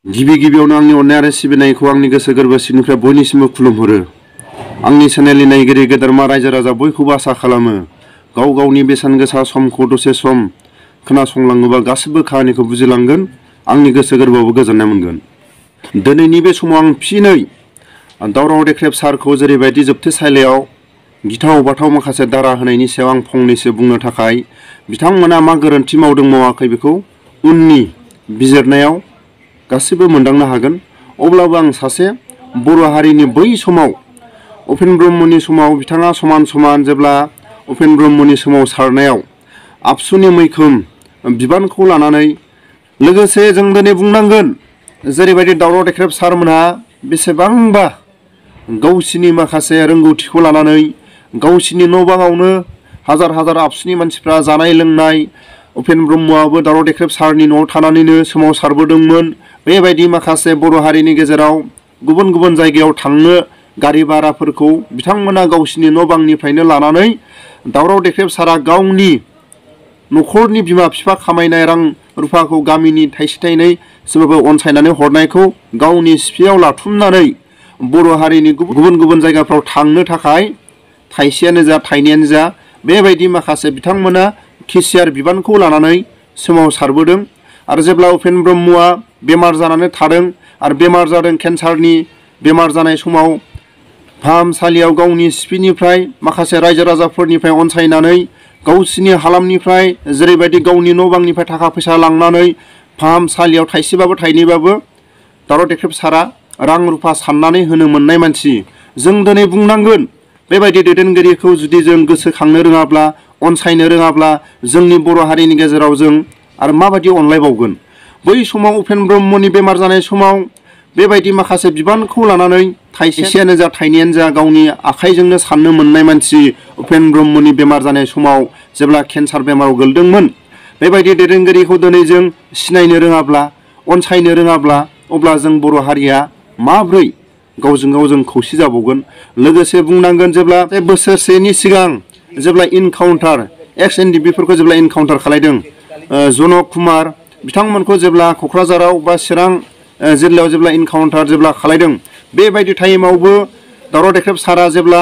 गिबि गिबियावनो आंनि अननाय आरो सिबिनायखौ आंनि गोसो गोरबोसिनिफ्राय बयनिसिमबो खुलुमहरो। आंनि चेनेलनि नायगिरि गेदेरमा रायजो राजा बयखौबो आसा खालामो गाव गावनि बेसेन गोसा समखौ दसे सम खोनासंलाङोबा गासिबो खाहानिखौ बुजिलांगोन, आंनि गोसो गोरबोआवबो गोजोननाय मोनगोन। दिनैनि बे समाव आं फिनै दावराव देख्रेब सारखौ जेरैबायदि जोबथेसालियाव गिथाव बाथाव माखासे दारा होनायनि सायाव आं फंनैसो बुंनो थाखाय बिथांमोना मा गोरोन्थि मावदों मावाखै बेखौ उननि बिजिरनायाव गासिबो मोनदांनो हागोन। अब्लाबो आं सासे बर' हारिनि बै समाव उपेन्द्र ब्रह्मनि समाव बिथाङा समान समान जेब्ला उपेन्द्र ब्रह्मनि सोमावसारनायाव आबसुनि मैखोम बिबानखौ लानानै लोगोसे जों दिनै बुंनांगोन जेरैबायदि दावराव देख्रेब सारमोनहा बेसेबांबा गावसिनि माखासे रोंगौथिखौ लानानै गावसिनि न' बाङावनो हाजार हाजार आबसुनि मानसिफ्रा जानाय लोंनाय उपेन्द्र ब्रह्मआबो दावराव देख्रेब सारनि न'आव थानानैनो सोमावसारबोदोंमोन। बेबायदि माखासे बर' हारिनि गेजेराव गुबुन गुबुन जायगायाव थांनो गारि भाराफोरखौ बिथांमोना गावसिनि न' बांनिफ्रायनो लानानै दावराव देख्रेब सारा गावनि न'खरनि बिमा बिफा खामायनाय रां रुफाखौ गामिनि थाइसे थाइनै सोरबाबा अनसायनानै हरनायखौ गावनि सिफियाव लाथुमनानै बर' हारिनि गुबुन गुबुन जायगाफ्राव थांनो थाखाय थाइसेयानो जा थाइनैयानो जा बेबायदि माखासे बिथांमोना केसियार बिबानखौ लानानै सोमावसारबोदों। आरो जेब्ला उपेन्द्र ब्रह्मआ बेमार जानानै थादों आरो बेमार जादों केन्सारनि बेमार जानाय समाव फाहामसालियाव गावनि सिफिनिफ्राय माखासे रायजो राजाफोरनिफ्राय अनसायनानै गावसिनि हालामनिफ्राय जेरैबायदि गावनि न' बांनिफ्राय थाखा फैसा लांनानै फाहामसालियाव थाइसेबाबो थाइनैबाबो दावराव देख्रेब सारा रां रुफा साननानै होनो मोननाय मानसि। जों दिनै बुंनांगोन बेबायदि दैदेनगिरिखौ जुदि जों गोसोखांनो रोङाब्ला अनसायनो रोङाब्ला जोंनि बर' हारिनि गेजेराव जों आरो माबायदि अनलायबावगोन। बै समाव उपेन्द्र ब्रह्मनि बेमार जानाय समाव बेबायदि माखासे बिबानखौ लानानै थाइसेयानो जा थाइनैयानो जा गावनि आखाइजोंनो साननो मोननाय मानसि उपेन्द्र ब्रह्मनि बेमार जानाय समाव जेब्ला केन्सार बेमाराव गोलैदोंमोन। बेबायदि दैदेनगिरिखौ दिनै जों सिनायनो रोङाब्ला अनसायनो रोङाब्ला अब्ला जों बर' हारिया माब्रै गावजों गाव जों खौसे जाबावगोन। लोगोसे बुंनांगोन जेब्ला बोसोरसेनि सिगां जेब्ला इनकाउन्टार एक्स एनडिबिफोरखौ जेब्ला इनकाउन्टार खालायदों जनक कुमार बिथांमोनखौ जेब्ला क'क्राझाराव बा चिरां जिल्लायाव जेब्ला इनकाउन्टार जेब्ला खालायदों बेबायदि टाइमावबो दावराव देख्रेब सारा जेब्ला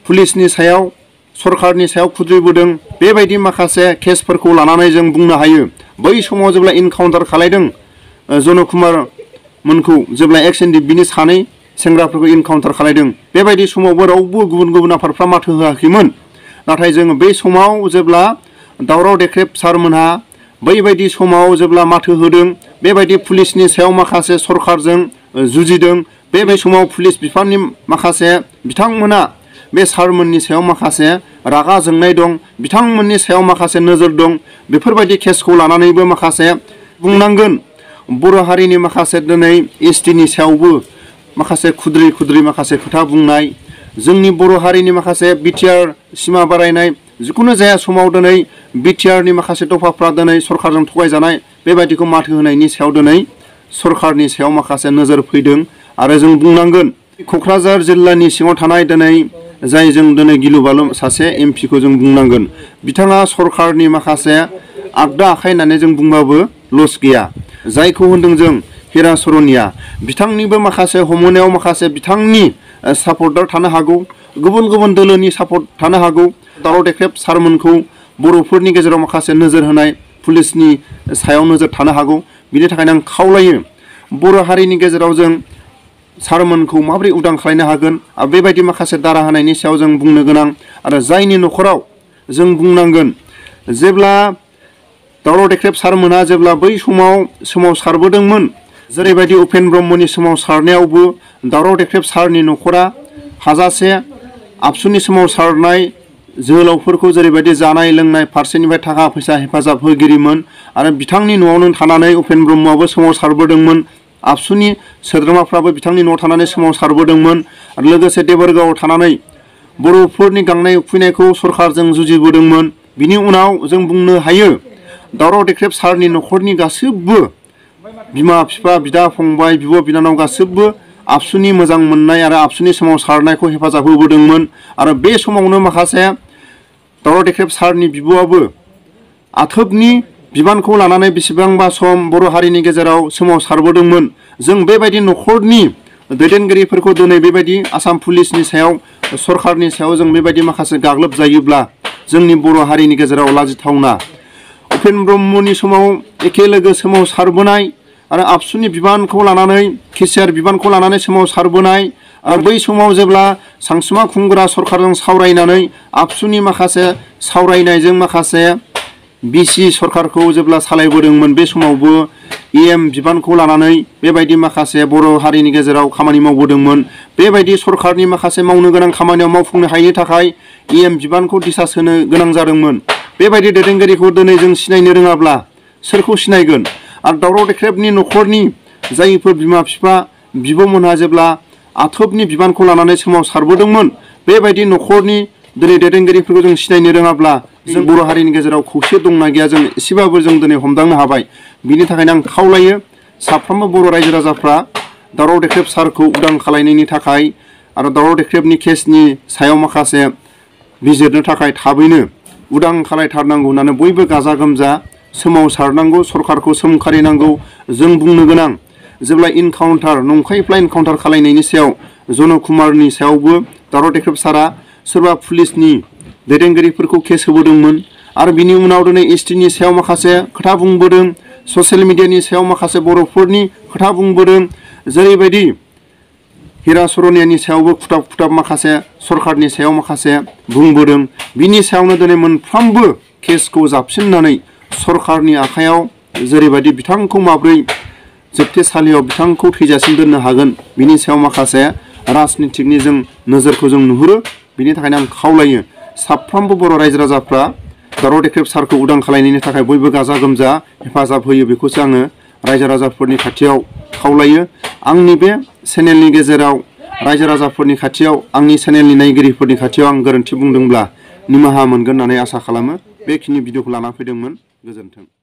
पुलिसनि सायाव सरकारनि सायाव खुद्रिबोदों बेबायदि माखासे केसफोरखौ लानानै जों बुंनो हायो। बै समाव जेब्ला इनकाउन्टार खालायदों जनक कुमार मोनखौ जेब्ला एक्स एनडिबिनि सानै सेंग्राफोरखौ इनकाउन्टार खालायदों बेबायदि समावबो रावबो गुबुन गुबुन आफादफ्रा माथो होआखैमोन। नाथाय जोङो बे समाव जेब्ला दावराव देख्रेब सारमोनहा बैबायदि समाव जेब्ला माथो होदों बेबायदि पुलिसनि सायाव माखासे सरकारजों जुजिदों बे समाव पुलिस बिफाननि माखासे बिथांमोना बे सारमोननि सायाव माखासे रागा जोंनाय दं, बिथांमोननि सायाव माखासे नोजोर दं। बेफोरबायदि केसखौ लानानैबो माखासे बुंनांगोन बर' हारिनि माखासे दिनै एसटिनि सायावबो माखासे खुद्रि माखासे खोथा बुंनाय, जोंनि बर' हारिनि माखासे बिटिआर सिमा बारायनाय जिखुनु जाया समाव दिनै बिटिआरनि माखासे दफाफ्रा दिनै सरकारजों थगायजानाय बेबायदिखौ माथो होनायनि सायाव दिनै सरकारनि सायाव माखासे नोजोर फैदों। आरो जों बुंनांगोन क'क्राझार जिल्लानि सिङाव थानाय दिनै जाय जों दिनै गिलु बालु सासे एमपिखौ जों बुंनांगोन बिथाङा सरकारनि माखासे आगदा आखाइ होननानै जों बुंबाबो लस गैया। जायखौ होनदों जों हिरा सरनिया बिथांनिबो माखासे हमनायाव माखासे बिथांनि सापर्टार थानो हागौ, गुबुन गुबुन दोलोनि सापर्ट थानो हागौ। दावराव देख्रेब सारमोनखौ बर'फोरनि गेजेराव माखासे नोजोर होनाय पुलिसनि सायाव नोजोर थानो हागौ। बिनि थाखायनो आं खावलायो बर' हारिनि गेजेराव जों सारमोनखौ माबोरै उदां खालामनो हागोन आरो बेबायदि माखासे दारा होनायनि सायाव जों बुंनो गोनां। आरो जायनि न'खराव जों बुंनांगोन जेब्ला दावराव देख्रेब सारमोनहा जेब्ला बै समाव सोमावसारबोदोंमोन जेरैबायदि उपेन्द्र ब्रह्मनि सोमावसारनायावबो दावराव देख्रेब सारनि न'खरा हाजासे आबसुनि सोमावसारनाय जोहोलावफोरखौ जेरैबायदि जानाय लोंनाय फारसेनिफ्राय थाखा फैसा हेफाजाब होगिरिमोन आरो बिथांनि न'आवनो थानानै उपेन्द्र ब्रह्मआबो सोमावसारबोदोंमोन। आबसुनि सोद्रोमाफ्राबो बिथांनि न'आव थानानै सोमावसारबोदोंमोन। आरो लोगोसे देबोरगावआव थानानै बर'फोरनि गांनाय उखैनायखौ सरकारजों जुजिबोदोंमोन। बिनि उनाव जों बुंनो हायो दावराव देख्रेब सारनि न'खरनि गासैबो बिमा बिफा बिदा फंबाय बिब' बिनानाव गासैबो आबसुनि मोजां मोननाय आरो आबसुनि सोमावसारनायखौ हेफाजाब होबोदोंमोन। आरो बे समावनो माखासे दावराव देख्रेब सारनि बिब'आबो आथोबनि बिबानखौ लानानै बेसेबांबा सम बर' हारिनि गेजेराव सोमावसारबोदोंमोन। जों बेबायदि न'खरनि दैदेनगिरिफोरखौ दिनै बेबायदि आसाम पुलिसनि सायाव सरकारनि सायाव जों बेबायदि माखासे गाग्लोबजायोब्ला जोंनि बर' हारिनि गेजेराव लाजिथावना। उपेन ब्रह्मनि समाव एखे लोगो सोमावसारबोनाय आरो आबसुनि बिबानखौ लानानै केसिआर बिबानखौ लानानै सोमावसारबोनाय आरो बै समाव जेब्ला सानसुमा खुंग्रा सरकारजों सावरायनानै आबसुनि माखासे सावरायनायजों माखासे बिसि सरकारखौ जेब्ला सालायबोदोंमोन बे समावबो EM बिबानखौ लानानै बेबायदि माखासे बर' हारिनि गेजेराव खामानि मावबोदोंमोन। बेबायदि सरकारनि माखासे मावनो गोनां खामानियाव मावफुंनो हायैनि थाखाय EM बिबानखौ दिसा होनो गोनां जादोंमोन। बेबायदि दैदेनगिरिखौ दिनै जों सिनायनो रोङाब्ला सोरखौ सिनायगोन? आरो दावराव देख्रेबनि न'खरनि जायफोर बिमा बिफा बिब'मोनहा जेब्ला आथोबनि बिबानखौ लानानै सोमावसारबोदोंमोन बेबायदि न'खरनि दिनै दैदेनगिरिफोरखौ जों सिनायनो रोङाब्ला जों बर' हारिनि गेजेराव खौसे दंना गैया जों एसेबाबो जों दिनै हमदांनो हाबाय। बिनि थाखायनो आं खावलायो साफ्रोमबो बर' रायजो राजाफ्रा दावराव देख्रेब सारखौ उदां खालामनायनि थाखाय आरो दावराव देख्रेबनि केसनि सायाव माखासे बिजिरनो थाखाय थाबैनो उदां खालायथारनांगौ होननानै बयबो गाजा गोमजा सोमावसारनांगौ, सरकारखौ सोंखारिनांगौ। जों बुंनो गोनां जेब्ला इनकाउन्टार नंखायफ्ला इनकाउन्टार खालायनायनि सायाव जन कुमारनि सायावबो दावराव देख्रेब सारा सोरबा पुलिसनि दैदेनगिरिफोरखौ केस होबोदोंमोन आरो बिनि उनाव दिनै STनि सायाव माखासे खोथा बुंबोदों, ससियेल मिडियानि सायाव माखासे बर'फोरनि खोथा बुंबोदों। जेरैबायदि हिरा सरनियानि सायावबो खुथाब खुथाब माखासे सरकारनि सायाव माखासे बुंबोदों। बिनि सायावनो दिनै मोनफ्रोमबो केसखौ जाबसिननानै सरकारनि आखायाव जेरैबायदि बिथांखौ माब्रै जोबथेसालियाव बिथांखौ थैजासिम दोननो हागोन बिनि सायाव माखासे राजनितिकनि जों नोजोरखौ जों नुहुरो। बिनि थाखायनो आं खावलायो साफ्रोमबो बर' रायजो राजाफ्रा दावराव देख्रेब सारखौ उदां खालामनायनि थाखाय बयबो गाजा गोमजा हेफाजाब होयो बेखौसो आङो रायजो राजाफोरनि खाथियाव खावलायो। आंनि बे चेनेलनि गेजेराव रायजो राजाफोरनि खाथियाव आंनि चेनेलनि नायगिरिफोरनि खाथियाव आं गोरोन्थि बुंदोंब्ला निमाहा मोनगोन होननानै आसा खालामो। बेखिनि भिडिअखौ लाना फैदोंमोन। गोजोन्थों।